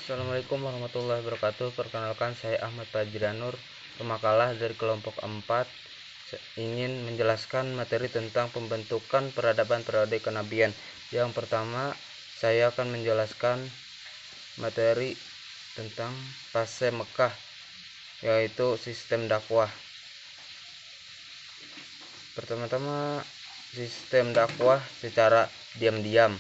Assalamualaikum warahmatullahi wabarakatuh. Perkenalkan, saya Ahmad Fajranur, pemakalah dari kelompok 4. Ingin menjelaskan materi tentang pembentukan peradaban periode kenabian. Yang pertama, saya akan menjelaskan materi tentang fase Mekah, yaitu sistem dakwah. Pertama-tama, sistem dakwah secara diam-diam.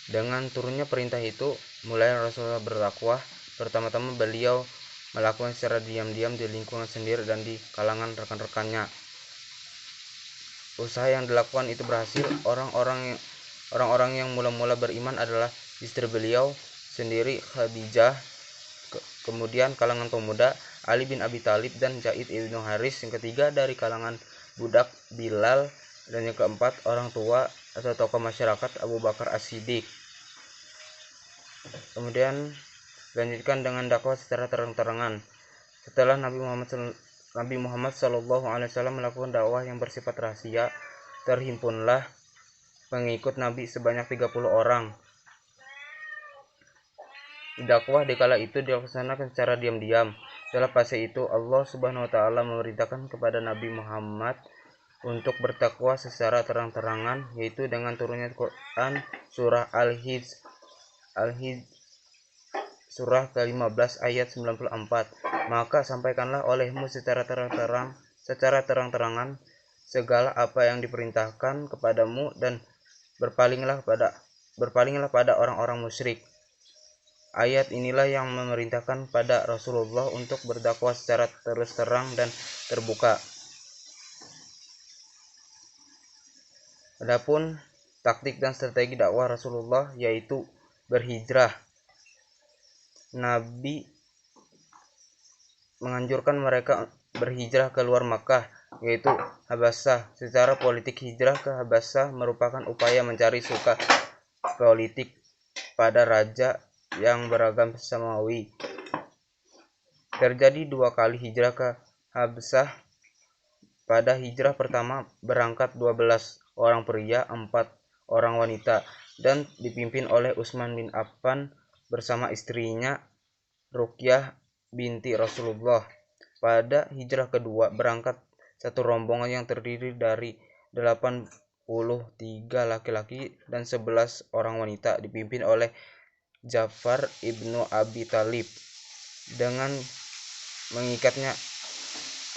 Dengan turunnya perintah itu, mulai Rasulullah berdakwah. Pertama-tama beliau melakukan secara diam-diam di lingkungan sendiri dan di kalangan rekan-rekannya. Usaha yang dilakukan itu berhasil. Orang-orang yang mula-mula beriman adalah istri beliau sendiri, Khadijah, kemudian kalangan pemuda Ali bin Abi Thalib dan Zaid ibnu Haris, yang ketiga dari kalangan budak Bilal, dan yang keempat orang tua atau tokoh masyarakat Abu Bakar As-Siddiq. Kemudian dilanjutkan dengan dakwah secara terang-terangan. Setelah Nabi Muhammad SAW melakukan dakwah yang bersifat rahasia, terhimpunlah pengikut Nabi sebanyak 30 orang. Dakwah di kala itu dilaksanakan secara diam-diam. Setelah fase itu, Allah Subhanahu wa taala memerintahkan kepada Nabi Muhammad untuk berdakwah secara terang-terangan, yaitu dengan turunnya Quran surah Al-Hijr surah ke-15 ayat 94. Maka sampaikanlah olehmu secara terang-terangan segala apa yang diperintahkan kepadamu, dan berpalinglah pada orang-orang musyrik. Ayat inilah yang memerintahkan pada Rasulullah untuk berdakwah secara terus terang dan terbuka. Adapun taktik dan strategi dakwah Rasulullah yaitu berhijrah. Nabi menganjurkan mereka berhijrah keluar Makkah, yaitu Habasyah. Secara politik, hijrah ke Habasyah merupakan upaya mencari suka politik pada raja yang beragam samawi. Terjadi 2 kali hijrah ke Habasyah. Pada hijrah pertama berangkat 12 orang pria, 4 orang wanita, dan dipimpin oleh Utsman bin Affan bersama istrinya Ruqyah binti Rasulullah. Pada hijrah kedua berangkat satu rombongan yang terdiri dari 83 laki-laki dan 11 orang wanita, dipimpin oleh Ja'far ibnu Abi Thalib. Dengan mengikatnya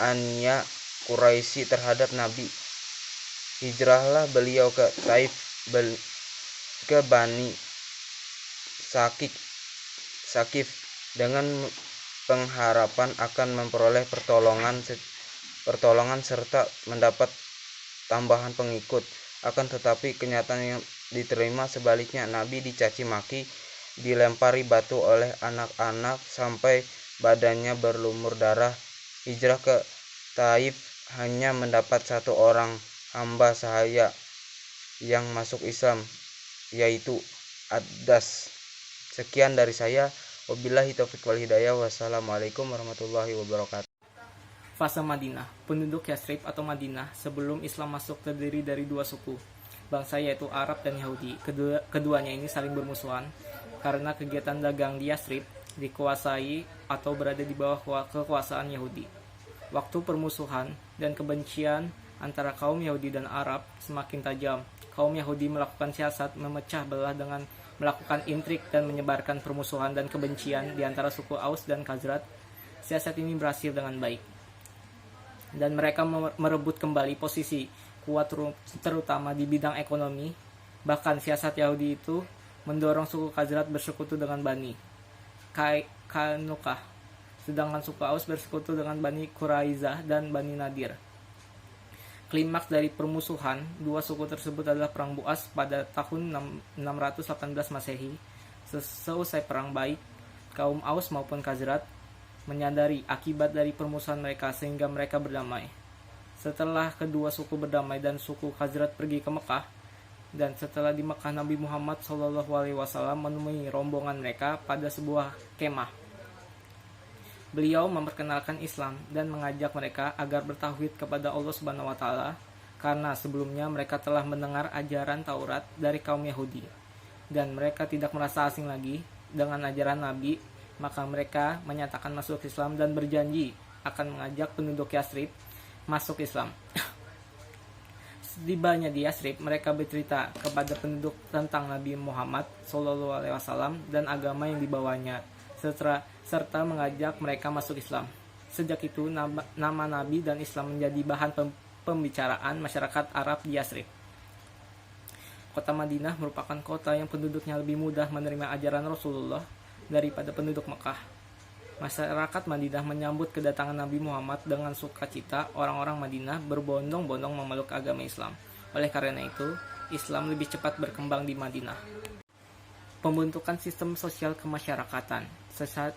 Anya Quraisy terhadap Nabi, hijrahlah beliau ke Taif, ke Bani Sakif dengan pengharapan akan memperoleh pertolongan serta mendapat tambahan pengikut. Akan tetapi kenyataan yang diterima sebaliknya. Nabi dicaci maki, dilempari batu oleh anak-anak sampai badannya berlumur darah. Hijrah ke Taif hanya mendapat 1 orang hamba sahaya yang masuk Islam, yaitu Addas. Sekian dari saya. Wabillahi taufiq wal hidayah. Wassalamualaikum warahmatullahi wabarakatuh. Fase Madinah. Penduduk Yathrib atau Madinah sebelum Islam masuk terdiri dari 2 suku bangsa, yaitu Arab dan Yahudi. Keduanya ini saling bermusuhan karena kegiatan dagang di Yathrib dikuasai atau berada di bawah kekuasaan Yahudi. Waktu permusuhan dan kebencian antara kaum Yahudi dan Arab semakin tajam. Kaum Yahudi melakukan siasat memecah belah dengan melakukan intrik dan menyebarkan permusuhan dan kebencian di antara suku Aus dan Khazraj. Siasat ini berhasil dengan baik, dan mereka merebut kembali posisi kuat terutama di bidang ekonomi. Bahkan siasat Yahudi itu mendorong suku Khazraj bersekutu dengan Bani Qainuqah, sedangkan suku Aus bersekutu dengan Bani Quraizah dan Bani Nadir. Klimaks dari permusuhan 2 suku tersebut adalah Perang Bu'as pada tahun 618 Masehi. Seusai perang, baik kaum Aus maupun Khazraj menyadari akibat dari permusuhan mereka sehingga mereka berdamai. Setelah kedua suku berdamai dan suku Khazraj pergi ke Mekah, dan setelah di Mekah Nabi Muhammad SAW menemui rombongan mereka pada sebuah kemah. Beliau memperkenalkan Islam dan mengajak mereka agar bertauhid kepada Allah Subhanahu wa taala, karena sebelumnya mereka telah mendengar ajaran Taurat dari kaum Yahudi. dan mereka tidak merasa asing lagi dengan ajaran Nabi, maka mereka menyatakan masuk Islam dan berjanji akan mengajak penduduk Yathrib masuk Islam. Setibanya di Yathrib, mereka bercerita kepada penduduk tentang Nabi Muhammad SAW dan agama yang dibawanya, serta mengajak mereka masuk Islam. Sejak itu, nama Nabi dan Islam menjadi bahan pembicaraan masyarakat Arab di Yathrib. Kota Madinah merupakan kota yang penduduknya lebih mudah menerima ajaran Rasulullah daripada penduduk Mekah. Masyarakat Madinah menyambut kedatangan Nabi Muhammad dengan sukacita. Orang-orang Madinah berbondong-bondong memeluk agama Islam. Oleh karena itu, Islam lebih cepat berkembang di Madinah. Pembentukan sistem sosial kemasyarakatan.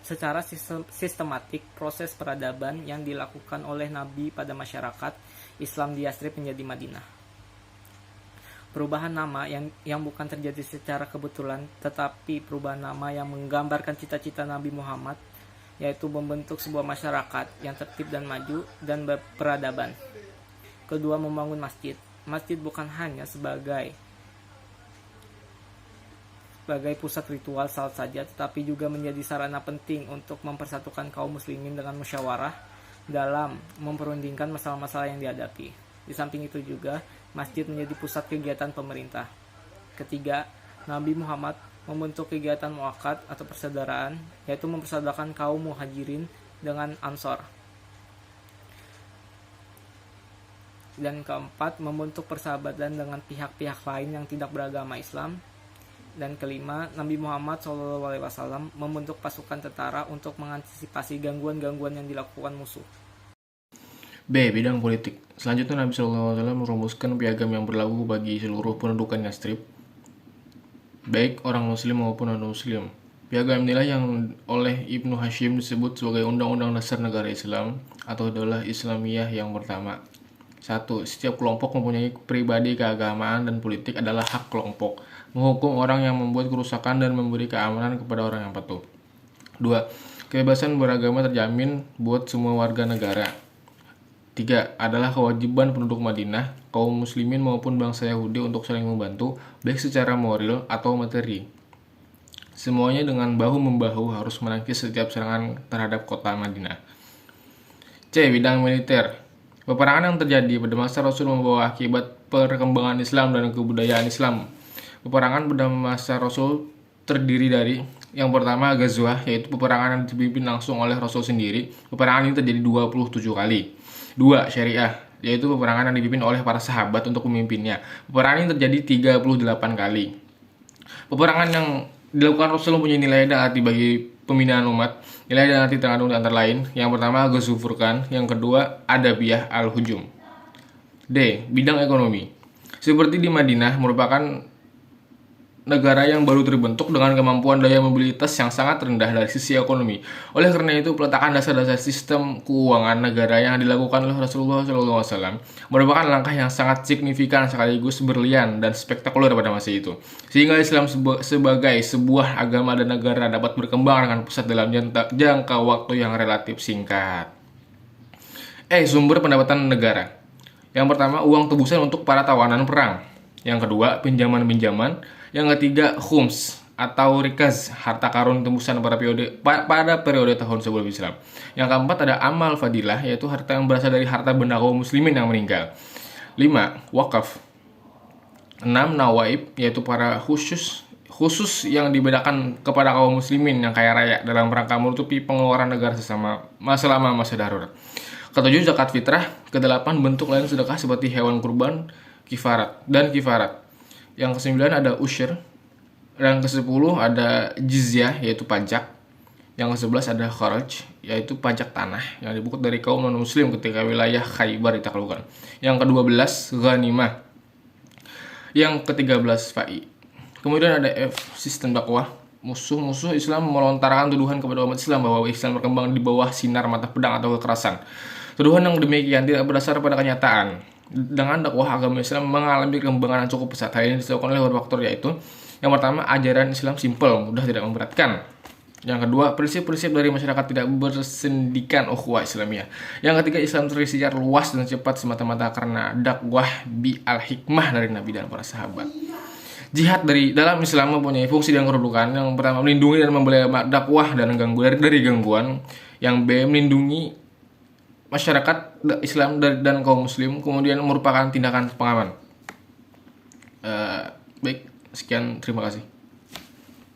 Secara sistematik, proses peradaban yang dilakukan oleh Nabi pada masyarakat Islam di Yathrib menjadi Madinah. Perubahan nama yang bukan terjadi secara kebetulan, tetapi perubahan nama yang menggambarkan cita-cita Nabi Muhammad, yaitu membentuk sebuah masyarakat yang tertib dan maju dan berperadaban. Kedua, membangun masjid. Masjid bukan hanya sebagai pusat ritual salat saja, tetapi juga menjadi sarana penting untuk mempersatukan kaum muslimin dengan musyawarah dalam memperundingkan masalah-masalah yang dihadapi. Di samping itu juga, masjid menjadi pusat kegiatan pemerintah. Ketiga, Nabi Muhammad membentuk kegiatan muakat atau persaudaraan, yaitu mempersaudaraan kaum muhajirin dengan ansor. Dan keempat, membentuk persahabatan dengan pihak-pihak lain yang tidak beragama Islam. Dan kelima, Nabi Muhammad SAW membentuk pasukan tentara untuk mengantisipasi gangguan-gangguan yang dilakukan musuh. B. Bidang politik. Selanjutnya Nabi SAW merumuskan piagam yang berlaku bagi seluruh pendudukan Yathrib, baik orang muslim maupun non-muslim. Piagam inilah yang oleh Ibnu Hashim disebut sebagai Undang-Undang Dasar Negara Islam atau Daulah Islamiyah yang pertama. 1. Setiap kelompok mempunyai pribadi keagamaan dan politik adalah hak kelompok. Menghukum orang yang membuat kerusakan dan memberi keamanan kepada orang yang patuh. 2. Kebebasan beragama terjamin buat semua warga negara. 3. Adalah kewajiban penduduk Madinah, kaum muslimin maupun bangsa Yahudi untuk saling membantu, baik secara moral atau materi. Semuanya dengan bahu-membahu harus menangkis setiap serangan terhadap kota Madinah. C. Bidang militer. Peperangan yang terjadi pada masa Rasul membawa akibat perkembangan Islam dan kebudayaan Islam. Peperangan pada masa Rasul terdiri dari yang pertama Ghazwah, yaitu peperangan yang dipimpin langsung oleh Rasul sendiri. Peperangan ini terjadi 27 kali. 2. Syariah, yaitu peperangan yang dipimpin oleh para sahabat untuk memimpinnya. Peperangan ini terjadi 38 kali. Peperangan yang dilakukan Rasul mempunyai nilai dan arti bagi pembinaan umat. Nilai dan arti terkandung antara lain. Yang pertama Ghazwul Furqan, yang kedua Adabiyah al-Hujum. D. Bidang ekonomi. Seperti di Madinah, merupakan negara yang baru terbentuk dengan kemampuan daya mobilitas yang sangat rendah dari sisi ekonomi. Oleh karena itu, peletakan dasar-dasar sistem keuangan negara yang dilakukan oleh Rasulullah SAW merupakan langkah yang sangat signifikan sekaligus berlian dan spektakuler pada masa itu. Sehingga Islam sebagai sebuah agama dan negara dapat berkembang dengan pesat dalam jangka waktu yang relatif singkat. Sumber pendapatan negara. Yang pertama, uang tebusan untuk para tawanan perang. Yang kedua, pinjaman-pinjaman. Yang ketiga, khums atau rikaz, harta karun tembusan pada periode tahun sebelum Islam. Yang keempat ada amal fadilah, yaitu harta yang berasal dari harta benda kaum muslimin yang meninggal. 5. Wakaf. 6. Nawaib, yaitu para khusus yang dibedakan kepada kaum muslimin yang kaya raya dalam rangka menutupi pengeluaran negara selama masa darurat. Ketujuh, zakat fitrah. Kedelapan, bentuk lain sedekah seperti hewan kurban, kifarat. Yang ke-9 ada usyr. Yang ke-10 ada jizyah, yaitu pajak. Yang ke-11 ada kharaj, yaitu pajak tanah yang dipungut dari kaum non-muslim ketika wilayah Khaybar ditaklukkan. Yang ke-12 ghanimah. Yang ke-13 fa'i. Kemudian ada F, sistem dakwah. Musuh-musuh Islam melontarkan tuduhan kepada umat Islam bahwa Islam berkembang di bawah sinar mata pedang atau kekerasan. Tuduhan yang demikian tidak berdasar pada kenyataan. Dengan dakwah agama Islam mengalami perkembangan yang cukup pesat. Hal ini disebabkan oleh beberapa faktor, yaitu yang pertama, ajaran Islam simpel, mudah, tidak memberatkan. Yang kedua, prinsip-prinsip dari masyarakat tidak bersendikan ukhuwah Islamiyah. Yang ketiga, Islam tersiar luas dan cepat semata-mata karena dakwah bi al-hikmah dari Nabi dan para sahabat. Jihad dalam Islam mempunyai fungsi dan kedudukan. Yang pertama, melindungi dan membela dakwah dan dari gangguan. Yang B, melindungi masyarakat Islam dan kaum muslim. Kemudian merupakan tindakan pengaman. Baik, sekian, terima kasih.